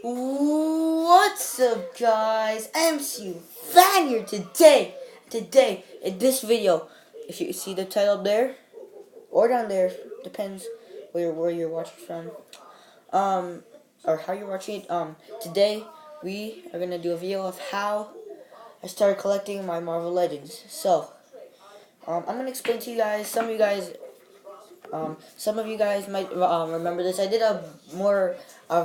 What's up, guys? MCU Fan here today. Today, in this video, if you see the title up there or down there, depends where you're watching from, or how you're watching it. Today we are gonna do a video of how I started collecting my Marvel Legends. So, I'm gonna explain to you guys. Some of you guys might remember this. I did a more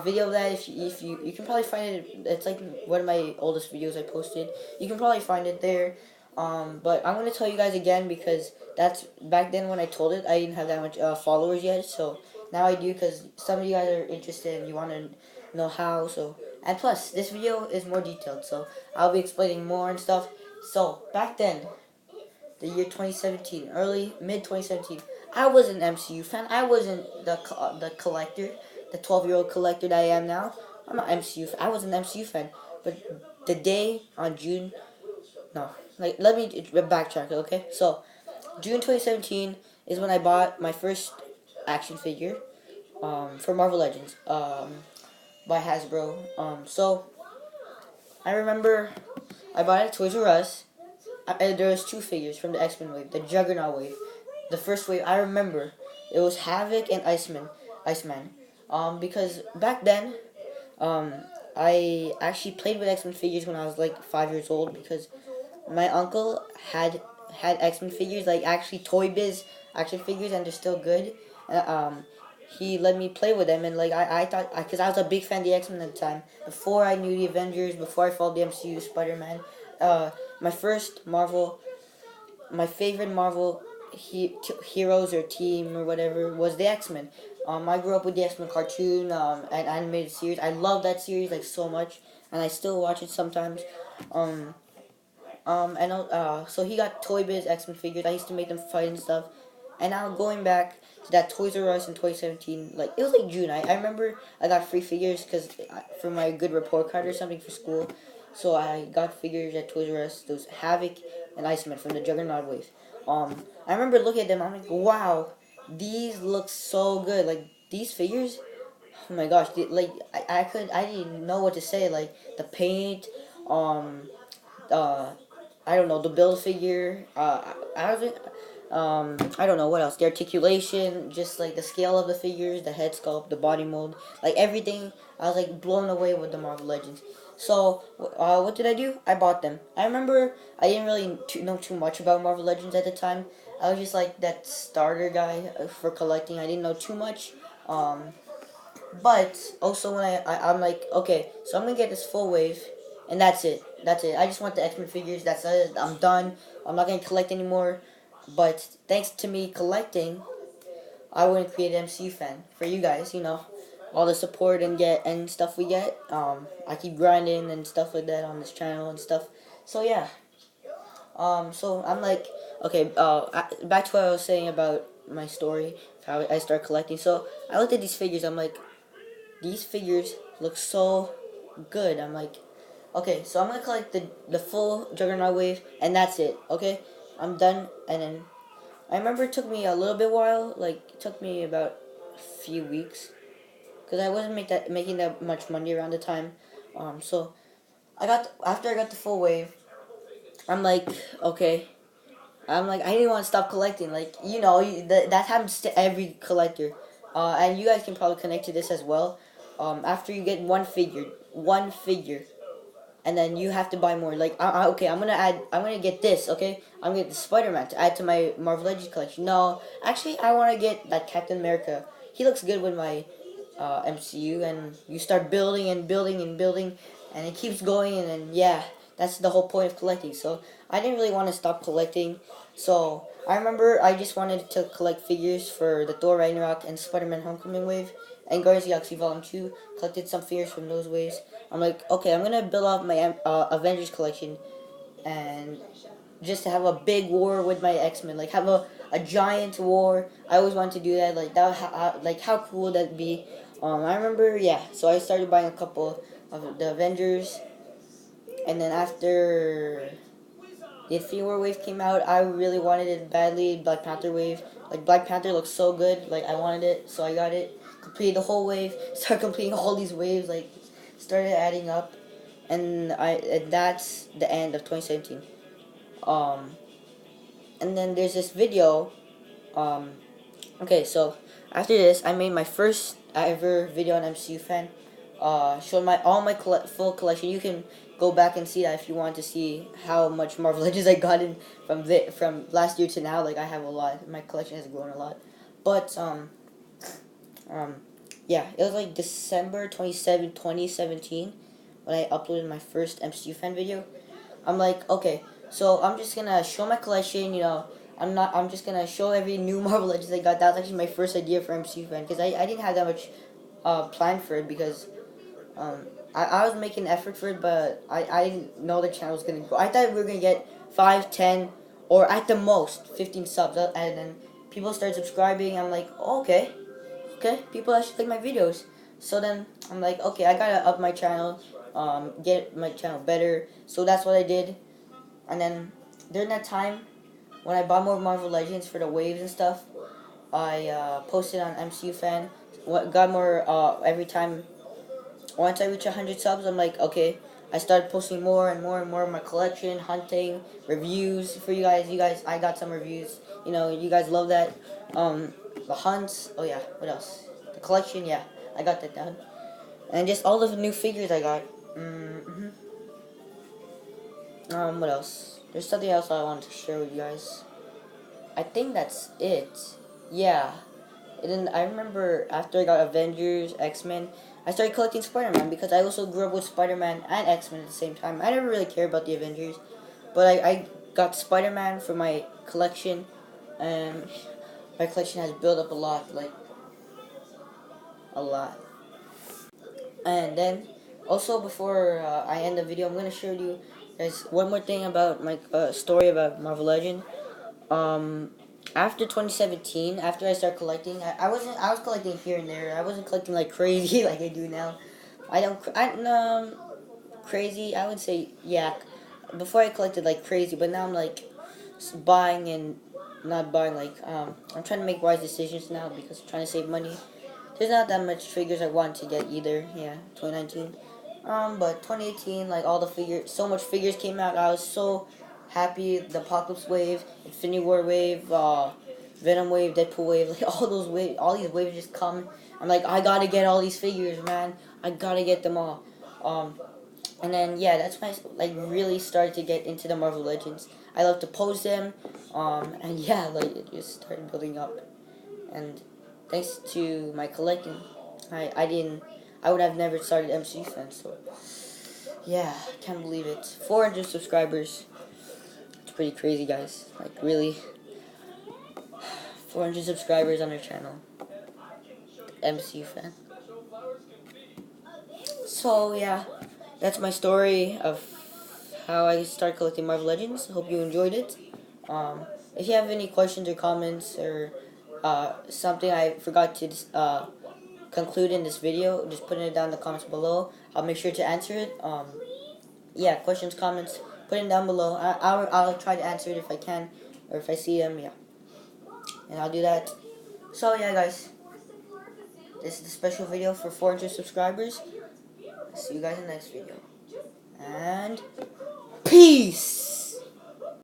video of that. If you can probably find it. It's like one of my oldest videos I posted. You can probably find it there. But I'm gonna tell you guys again because that's back then when I told it. I didn't have that much followers yet. So now I do because some of you guys are interested and you want to know how. So and plus this video is more detailed. So I'll be explaining more and stuff. So back then, the year 2017, early mid 2017. I was an MCU fan. I wasn't the collector, the 12-year-old collector that I am now. I'm not MCU. I was an MCU fan, but the day on June, no, like let me backtrack. Okay, so June 2017 is when I bought my first action figure, for Marvel Legends, by Hasbro. So I remember I bought it at Toys R Us. There was two figures from the X-Men wave, the Juggernaut wave. The first wave I remember, it was Havoc and Iceman. Because back then, um, I actually played with X-Men figures when I was like 5 years old because my uncle had X-Men figures, like actually Toy Biz action figures, and they're still good. He let me play with them, and like I thought, because I was a big fan of the X-Men at the time. Before I knew the Avengers, before I followed the MCU, Spider-Man, my first Marvel, my favorite Marvel heroes or team or whatever was the X-Men. I grew up with the X-Men cartoon, and animated series. I love that series like so much, and I still watch it sometimes. Um, so he got Toy Biz X-Men figures. I used to make them fight and stuff. And now going back to that Toys R Us in 2017, like it was like June. I remember I got free figures because for my good report card or something for school. So I got figures at Toys R Us. Those Havoc and Iceman from the Juggernaut wave. I remember looking at them. I'm like, wow, these look so good. Like these figures. Oh my gosh, I didn't know what to say. Like the paint, um, I don't know, the build figure. I was I don't know what else. The articulation, just like the scale of the figures, the head sculpt, the body mold, like everything. I was like blown away with the Marvel Legends. So, what did I do? I bought them. I remember I didn't really know too much about Marvel Legends at the time. I was just like that starter guy for collecting. I didn't know too much. But also when I'm like, okay, so I'm gonna get this full wave, and that's it. That's it. I just want the X-Men figures. That's it. I'm done. I'm not gonna collect anymore. But thanks to me collecting, I wouldn't create an MCU fan for you guys. All the support and stuff we get. I keep grinding and stuff like that on this channel and stuff. So yeah. So I'm like, okay. Back to what I was saying about my story, how I started collecting. So I looked at these figures. I'm like, these figures look so good. I'm like, okay, so I'm gonna collect the full Juggernaut wave, and that's it. Okay, I'm done. And then I remember it took me a little bit while. Like it took me about a few weeks, because I wasn't making that much money around the time. So after I got the full wave, I'm like, okay. I'm like, I didn't want to stop collecting. Like, that happens to every collector. And you guys can probably connect to this as well. After you get one figure, and then you have to buy more. Like, okay, I'm gonna get this, okay? I'm gonna get the Spider-Man to add to my Marvel Legends collection. No, actually, I want to get that Captain America. He looks good with my MCU, and you start building and building and building, and it keeps going, and then, yeah, that's the whole point of collecting. So, I didn't really want to stop collecting. So, I remember I just wanted to collect figures for the Thor Ragnarok and Spider-Man Homecoming wave, and Guardians of the Galaxy Volume 2. Collected some figures from those waves. I'm like, okay, I'm gonna build up my Avengers collection, and just to have a big war with my X-Men, like have a giant war. I always wanted to do that. Like that, like how cool would that be? I remember, yeah. So I started buying a couple of the Avengers, and then after the Infinity War wave came out, I really wanted it badly. Black Panther wave, like Black Panther looks so good. Like I wanted it, so I got it. Completed the whole wave. Started completing all these waves. Like started adding up, and that's the end of 2017. Um, and then there's this video. Um, okay, so after this, I made my first ever video on MCU fan. Showed my all my full collection. You can go back and see that if you want to see how much Marvel Legends I got in from last year to now. Like I have a lot. My collection has grown a lot. But um, yeah, it was like December 2017 when I uploaded my first MCU fan video. I'm like, okay, so I'm just gonna show my collection, I'm just gonna show every new Marvel Legends I got. That was actually my first idea for MCU fan, because I didn't have that much planned for it, because I was making an effort for it, but I didn't know the channel was gonna grow. I thought we were gonna get 5, 10, or at the most 15 subs, and then people started subscribing. I'm like, oh, okay, people actually like my videos. So then I'm like, okay, I gotta up my channel, get my channel better. So that's what I did. And then during that time, when I bought more Marvel Legends for the waves and stuff, I posted on MCU fan. What got more every time. Once I reach 100 subs, I'm like, okay. I started posting more and more and more of my collection, hunting, reviews for you guys. I got some reviews. You guys love that. The hunts. Oh yeah. What else? The collection. Yeah, I got that done. And just all the new figures I got. What else? There's something else I wanted to share with you guys. I think that's it. Yeah. And then I remember after I got Avengers, X-Men, I started collecting Spider-Man, because I also grew up with Spider-Man and X-Men at the same time. I never really cared about the Avengers, but I got Spider-Man for my collection, and my collection has built up a lot, like a lot. And then also, before I end the video, I'm gonna show you guys one more thing about my story about Marvel Legend. Um, After 2017, after I started collecting, I was collecting here and there. I wasn't collecting like crazy like I do now. Crazy. I would say, yeah. Before I collected like crazy, but now I'm like buying and not buying. Like I'm trying to make wise decisions now, because I'm trying to save money. There's not that much figures I want to get either. Yeah, 2019. But 2018, like all the figures, so much figures came out. I was so happy. The Apocalypse Wave, Infinity War Wave, Venom Wave, Deadpool Wave, like all these waves just come. I'm like, I gotta get all these figures, man. I gotta get them all. And then yeah, that's when I like really started to get into the Marvel Legends. I love to pose them, and yeah, like it just started building up. And thanks to my collecting, I would have never started MCU fan. So yeah, can't believe it. 400 subscribers. It's pretty crazy, guys. Like really, 400 subscribers on our channel. MCU fan. So yeah, that's my story of how I started collecting Marvel Legends. Hope you enjoyed it. If you have any questions or comments, or something I forgot to conclude in this video, just put it down in the comments below. I'll make sure to answer it. Yeah, questions, comments, put them down below. I'll try to answer it if I can, or if I see them. Yeah, and I'll do that. So yeah, guys, this is the special video for 400 subscribers. See you guys in the next video, and peace.